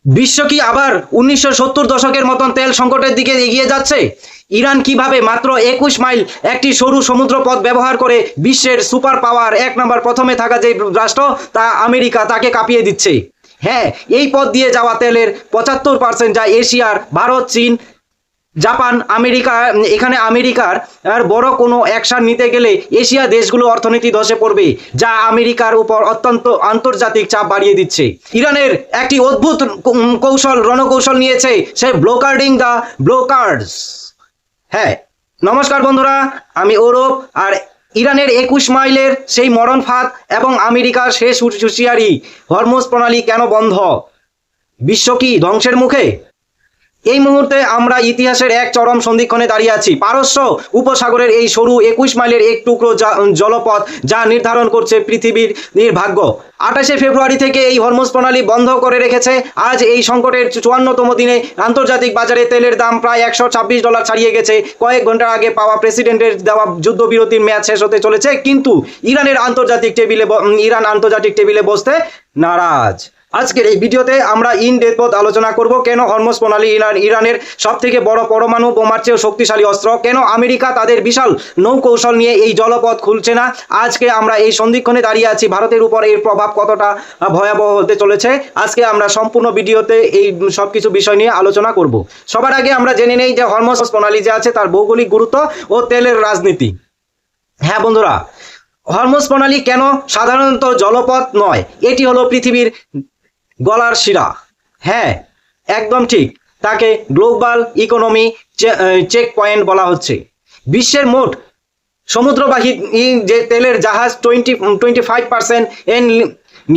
বিশ্ব কি আবার 1970 দশকের মতন তেল সংকটের দিকে এগিয়ে যাচ্ছে? ইরান কিভাবে মাত্র 21 মাইল একটি সরু সমুদ্রপথ ব্যবহার করে বিশ্বের সুপার পাওয়ার এক নম্বর প্রথমে থাকা যে রাষ্ট্র তা আমেরিকা তাকে কাঁপিয়ে দিচ্ছে। হ্যাঁ, এই পথ দিয়ে যাওয়া তেলের 75% যা এশিয়ার, ভারত, চীন, জাপান, আমেরিকা। এখানে আমেরিকার বড় কোনো অ্যাকশন নিতে গেলে এশিয়া দেশগুলো অর্থনীতি ধসে পড়বে, যা আমেরিকার উপর অত্যন্ত আন্তর্জাতিক চাপ বাড়িয়ে দিচ্ছে। ইরানের একটি অদ্ভুত রণকৌশল নিয়েছে, সে ব্লকার্ডিং দ্য ব্লকার্স। হ্যাঁ, নমস্কার বন্ধুরা, আমি অরূপ। আর ইরানের 21 মাইলের সেই মরণ ফাঁদ এবং আমেরিকার শেষ হুঁশিয়ারি, হরমুজ প্রণালী কেন বন্ধ? বিশ্ব কি ধ্বংসের মুখে? এই মুহূর্তে আমরা ইতিহাসের এক চরম সন্ধিক্ষণে দাঁড়িয়ে আছি। পারস্য উপসাগরের এই সরু 21 মাইলের এক টুকরো জলপথ যা নির্ধারণ করছে পৃথিবীর ভাগ্য। 28 ফেব্রুয়ারি থেকে এই হরমুজ প্রণালী বন্ধ করে রেখেছে। আজ এই সংকটের 54তম দিনে আন্তর্জাতিক বাজারে তেলের দাম প্রায় $126 ছাড়িয়ে গেছে। কয়েক ঘন্টা আগে পাওয়া প্রেসিডেন্টের দেওয়া যুদ্ধবিরতির মেয়াদ শেষ হতে চলেছে, কিন্তু ইরান আন্তর্জাতিক টেবিলে বসতে নারাজ। আজকের এই ভিডিওতে আমরা ইন ডেপথ আলোচনা করব কেন হরমুজ প্রণালী ইরানের সব থেকে বড় পরমাণু বোমার চেয়েও শক্তিশালী অস্ত্র, কেন আমেরিকা তাদের বিশাল নৌকৌশল নিয়ে এই জলপথ খুলছে না। আজকে আমরা এই সন্ধিক্ষণে দাঁড়িয়ে আছি, ভারতের উপর এর প্রভাব কতটা ভয়াবহ হতে চলেছে। আজকে আমরা সম্পূর্ণ ভিডিওতে এই সব কিছু বিষয় নিয়ে আলোচনা করব। সবার আগে আমরা জেনে নেই যে হরমুজ প্রণালী যে আছে তার ভৌগোলিক গুরুত্ব ও তেলের রাজনীতি। হ্যাঁ বন্ধুরা, হরমুজ প্রণালী কেন সাধারণত জলপথ নয়, এটি হলো পৃথিবীর গলার শিরা। হ্যাঁ, একদম ঠিক, তাকে গ্লোবাল ইকোনমি চেক পয়েন্ট বলা হচ্ছে। বিশ্বের মোট সমুদ্রবাহী যে তেলের জাহাজ 25% N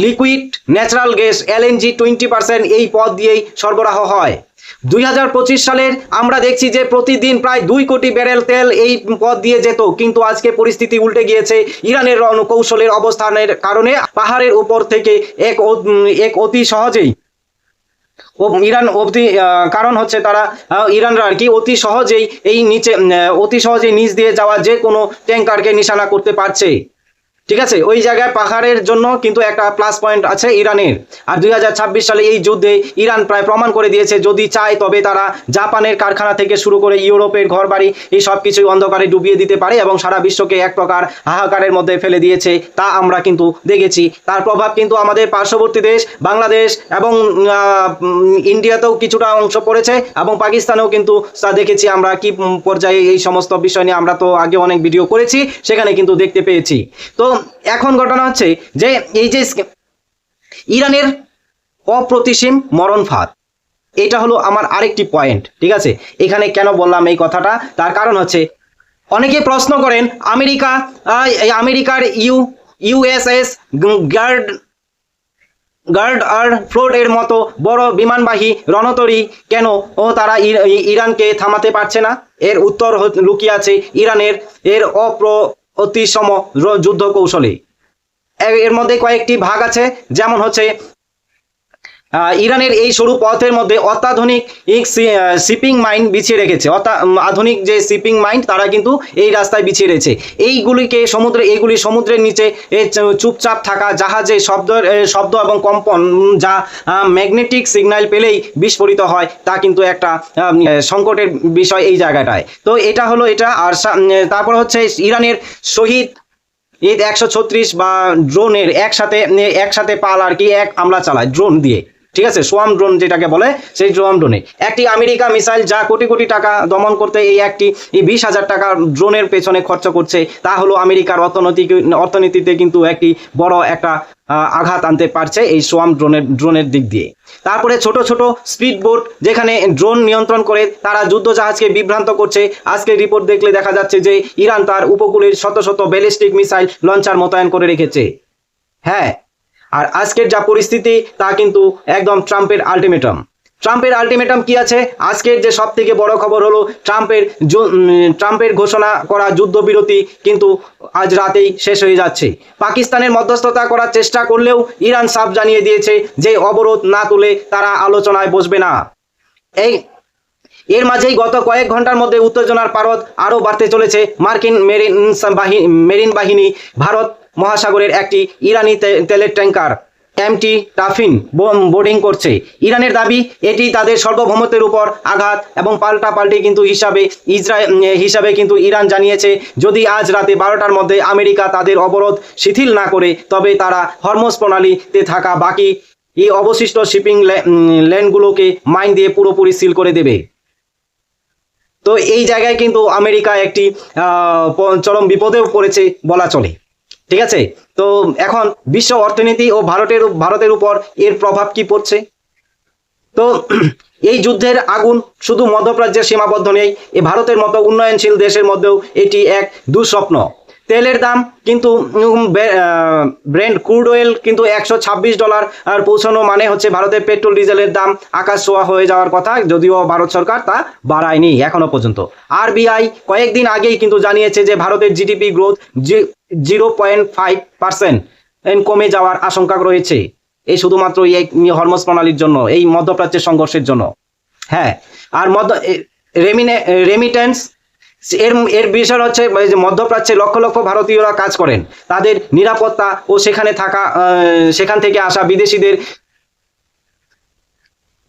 liquid natural gas LNG 20% এই পথ দিয়েই সরবরাহ হয়। 2025 সালের আমরা দেখছি যে প্রতিদিন প্রায় 2 কোটি ব্যারেল তেল এই পথ দিয়ে যেত, কিন্তু আজকে পরিস্থিতি উল্টে গিয়েছে। ইরানের রণকৌশলের অবস্থানের কারণে পাহাড়ের উপর থেকে এক অতি সহজেই কারণ হচ্ছে তারা ইরানরা আর কি অতি সহজেই নিচ দিয়ে যাওয়া যে কোনো ট্যাঙ্কারকে নিশানা করতে পারছে। ঠিক আছে, ওই জায়গায় পাহাড়ের জন্য কিন্তু একটা প্লাস পয়েন্ট আছে ইরানের। আর 2026 সালে এই যুদ্ধে ইরান প্রায় প্রমাণ করে দিয়েছে, যদি চায় তবে তারা জাপানের কারখানা থেকে শুরু করে ইউরোপের ঘরবাড়ি এই সব কিছুই অন্ধকারে ডুবিয়ে দিতে পারে এবং সারা বিশ্বকে এক প্রকার হাহাকারের মধ্যে ফেলে দিয়েছে। তা আমরা কিন্তু দেখেছি। তার প্রভাব কিন্তু আমাদের পার্শ্ববর্তী দেশ বাংলাদেশ এবং ইন্ডিয়াতেও কিছুটা অংশ পড়েছে এবং পাকিস্তানেও কিন্তু তা দেখেছি আমরা কি পর্যায়ে। এই সমস্ত বিষয় নিয়ে আমরা তো আগে অনেক ভিডিও করেছি, সেখানে কিন্তু দেখতে পেয়েছি। তো এখন ঘটনা হচ্ছে যে এই যে ইরানের অপ্রতিসীম মরণ ফাঁদ, এটা হলো আমার আরেকটি পয়েন্ট। ঠিক আছে, এখানে কেন বললাম এই কথাটা, তার কারণ হচ্ছে অনেকে প্রশ্ন করেন আমেরিকার ইউএসএস গার্ড আর ফ্লোট এর মতো বড় বিমানবাহী রণতরী কেন তারা ইরানকে থামাতে পারছে না। এর উত্তর লুকিয়ে আছে ইরানের অতিসম যুদ্ধ কৌশলে। এর মধ্যে কয়েকটি ভাগ আছে, যেমন হচ্ছে ইরানের এই সরু পথের মধ্যে অত্যাধুনিক শিপিং মাইন বিছিয়ে রেখেছে। আধুনিক যে শিপিং মাইন তারা কিন্তু এই রাস্তায় বিছিয়ে রেখেছে। এইগুলি সমুদ্রের নিচে চুপচাপ থাকা জাহাজে শব্দ এবং কম্পন যা ম্যাগনেটিক সিগন্যাল পেলেই বিস্ফোরিত হয়, তা কিন্তু একটা সংকটের বিষয় এই জায়গাটায়। তো এটা হলো এটা। আর তারপর হচ্ছে ইরানের শহীদ 136 বা ড্রোনের একসাথে পাল আর কি এক হামলা চালায় ড্রোন দিয়ে। ঠিক আছে, সোয়াম ড্রোন যেটাকে বলে, সেই সোয়াম ড্রোনে একটি আমেরিকা মিসাইল যা কোটি কোটি টাকা দমন করতে এই 20,000 টাকা ড্রোনের পেছনে খরচ করছে, তা হলো আমেরিকার অর্থনীতিতে কিন্তু একটি বড় একটা আঘাত আনতে পারছে এই সোয়াম ড্রোনের দিক দিয়ে। তারপরে ছোট ছোট স্পিড বোট যেখানে ড্রোন নিয়ন্ত্রণ করে তারা যুদ্ধ জাহাজকে বিভ্রান্ত করছে। আজকে রিপোর্ট দেখলে দেখা যাচ্ছে যে ইরান তার উপকূলের শত শত ব্যালিস্টিক মিসাইল লঞ্চার মোতায়েন করে রেখেছে। হ্যাঁ, আর আজকের যা পরিস্থিতি তা কিন্তু একদম ট্রাম্পের আলটিমেটাম কি আছে? আজকের যে সব থেকে বড় খবর হলো ট্রাম্পের ঘোষণা করা যুদ্ধবিরতি কিন্তু আজ রাতেই শেষ হয়ে যাচ্ছে। পাকিস্তানের মধ্যস্থতা করার চেষ্টা করলেও ইরান সাফ জানিয়ে দিয়েছে যে অবরোধ না তুলে তারা আলোচনায় বসবে না। এর মাঝেই গত কয়েক ঘন্টার মধ্যে উত্তেজনার পারদ আরও বাড়তে চলেছে। মার্কিন মেরিন বাহিনী ভারত মহাসাগরের একটি ইরানি তেলের ট্যাঙ্কার এমটি টাফিন বোর্ডিং করছে। ইরানের দাবি এটি তাদের সার্বভৌমত্বের উপর আঘাত এবং পাল্টাপাল্টি কিন্তু হিসাবে কিন্তু ইরান জানিয়েছে যদি আজ রাতে 12টার মধ্যে আমেরিকা তাদের অবরোধ শিথিল না করে তবে তারা হরমুজ প্রণালীতে থাকা বাকি এই অবশিষ্ট শিপিং লেনগুলোকে মাইন দিয়ে পুরোপুরি সিল করে দেবে। তো এই জায়গায় কিন্তু আমেরিকা একটি চরম বিপদেও পড়েছে বলা চলে। ঠিক আছে, তো এখন বিশ্ব অর্থনীতি ও ভারতের উপর এর প্রভাব কি পড়ছে? তো এই যুদ্ধের আগুন শুধু মধ্যপ্রাচ্যের সীমাবদ্ধ নেই, এ ভারতের মতো উন্নয়নশীল দেশের মধ্যেও এটি এক দুঃস্বপ্ন। তেলের দাম কিন্তু ব্রেন্ট ক্রুড অয়েল কিন্তু $126 আর পৌঁছানো মানে হচ্ছে ভারতের পেট্রোল ডিজেলের দাম আকাশ ছোঁয়া হয়ে যাওয়ার কথা, যদিও ভারত সরকার তা বাড়ায়নি এখনো পর্যন্ত। আরবিআই কয়েকদিন আগেই কিন্তু জানিয়েছে যে ভারতের জিডিপি গ্রোথ 0.5% কমে যাওয়ার আশঙ্কা রয়েছে, এই শুধুমাত্র এই হরমুজ প্রণালীর জন্য, এই মধ্যপ্রাচ্যের সংঘর্ষের জন্য। হ্যাঁ, আর রেমিটেন্স এর বিষয় হচ্ছে মধ্যপ্রাচ্যে লক্ষ লক্ষ ভারতীয়রা কাজ করেন, তাদের নিরাপত্তা ও সেখান থেকে আসা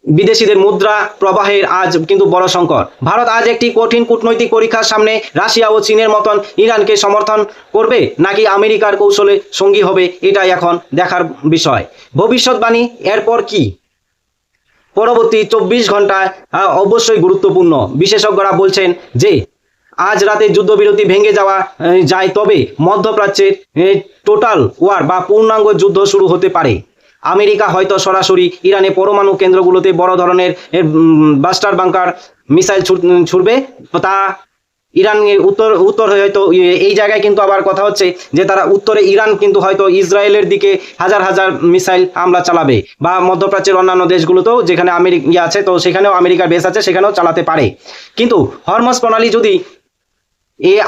বিদেশিদের মুদ্রা প্রবাহের আজ কিন্তু বড় সংকট। ভারত আজ একটি কঠিন কূটনৈতিক পরীক্ষার সামনে। রাশিয়া ও চীনের মতন ইরানকে সমর্থন করবে নাকি আমেরিকার কৌশলে সঙ্গী হবে, এটাই এখন দেখার বিষয়। ভবিষ্যৎবাণী এরপর কি? পরবর্তী 24 ঘন্টায় অবশ্যই গুরুত্বপূর্ণ। বিশেষজ্ঞরা বলছেন যে আজ রাতে যুদ্ধবিরতি ভেঙে যাওয়া যায় তবে মধ্যপ্রাচ্যের টোটাল ওয়ার বা পূর্ণাঙ্গ যুদ্ধ শুরু হতে পারে। আমেরিকা হয়তো সরাসরি ইরানে পরমাণু কেন্দ্রগুলোতে বড় ধরনের বাস্টার বাংকার মিসাইল ছুড়বে। তা ইরানের উত্তর হয়তো এই জায়গায় কিন্তু আবার কথা হচ্ছে যে তারা উত্তরে ইরান কিন্তু হয়তো ইসরায়েলের দিকে হাজার হাজার মিসাইল হামলা চালাবে, বা মধ্যপ্রাচ্যের অন্যান্য দেশগুলোতেও যেখানে আমেরিকা আছে তো সেখানেও আমেরিকার বেস আছে সেখানেও চালাতে পারে। কিন্তু হরমুজ প্রণালী যদি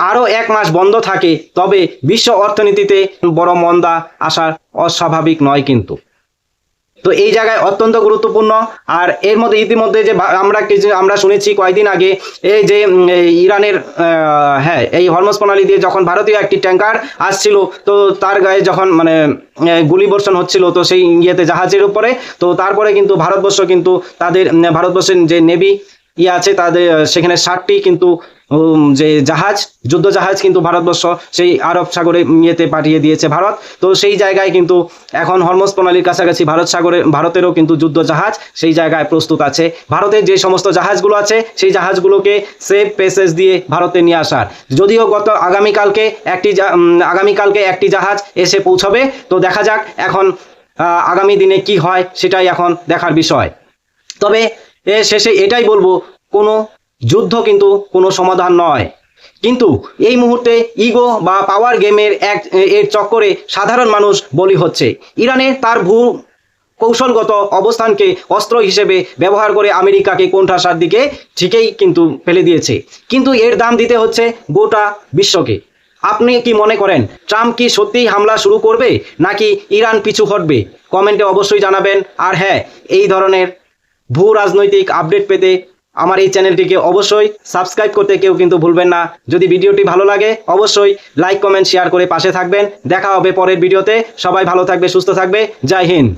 আরও 1 মাস বন্ধ থাকে তবে বিশ্ব অর্থনীতিতে বড় মন্দা আসার অস্বাভাবিক নয় কিন্তু। তো এই জায়গায় অত্যন্ত গুরুত্বপূর্ণ। আর এর মধ্যে ইতিমধ্যে যে আমরা শুনেছি কয়েকদিন আগে এই যে ইরানের এই হরমুজ প্রণালী দিয়ে যখন ভারতীয় একটি ট্যাঙ্কার আসছিল তো তার গায়ে যখন গুলিবর্ষণ হচ্ছিল তো সেই জাহাজের উপরে, তো তারপরে কিন্তু ভারতবর্ষ কিন্তু ভারতবর্ষের যে নেভি আছে তাদের সেখানে 60টি কিন্তু যে যুদ্ধ জাহাজ কিন্তু ভারতবর্ষ সেই আরব সাগরে পাঠিয়ে দিয়েছে ভারত। তো সেই জায়গায় কিন্তু এখন হরমুজ প্রণালীর কাছাকাছি ভারতেরও কিন্তু যুদ্ধ জাহাজ সেই জায়গায় প্রস্তুত আছে। ভারতের যে সমস্ত জাহাজগুলো আছে সেই জাহাজগুলোকে সেফ প্যাসেজ দিয়ে ভারতে নিয়ে আসার, যদিও আগামীকালকে একটি জাহাজ এসে পৌঁছবে। তো দেখা যাক এখন আগামী দিনে কি হয়, সেটাই এখন দেখার বিষয়। তবে শেষে এটাই বলবো, কোনো যুদ্ধ কিন্তু কোনো সমাধান নয়, কিন্তু এই মুহূর্তে ইগো বা পাওয়ার গেমের এর চক্করে সাধারণ মানুষ বলি হচ্ছে। ইরানের তার কৌশলগত অবস্থানকে অস্ত্র হিসেবে ব্যবহার করে আমেরিকাকে কোণঠাসার দিকে ঠিকই কিন্তু ফেলে দিয়েছে, কিন্তু এর দাম দিতে হচ্ছে গোটা বিশ্বকে। আপনি কি মনে করেন ট্রাম্প কি সত্যিই হামলা শুরু করবে নাকি ইরান পিছু হটবে? কমেন্টে অবশ্যই জানাবেন। আর হ্যাঁ, এই ধরনের ভূ রাজনৈতিক আপডেট পেতে আমার এই চ্যানেলটিকে অবশ্যই সাবস্ক্রাইব করতে কেউ কিন্তু ভুলবেন না। যদি ভিডিওটি ভালো লাগে অবশ্যই লাইক কমেন্ট শেয়ার করে পাশে থাকবেন। দেখা হবে পরের ভিডিওতে। সবাই ভালো থাকবে, সুস্থ থাকবে। জয় হিন্দ।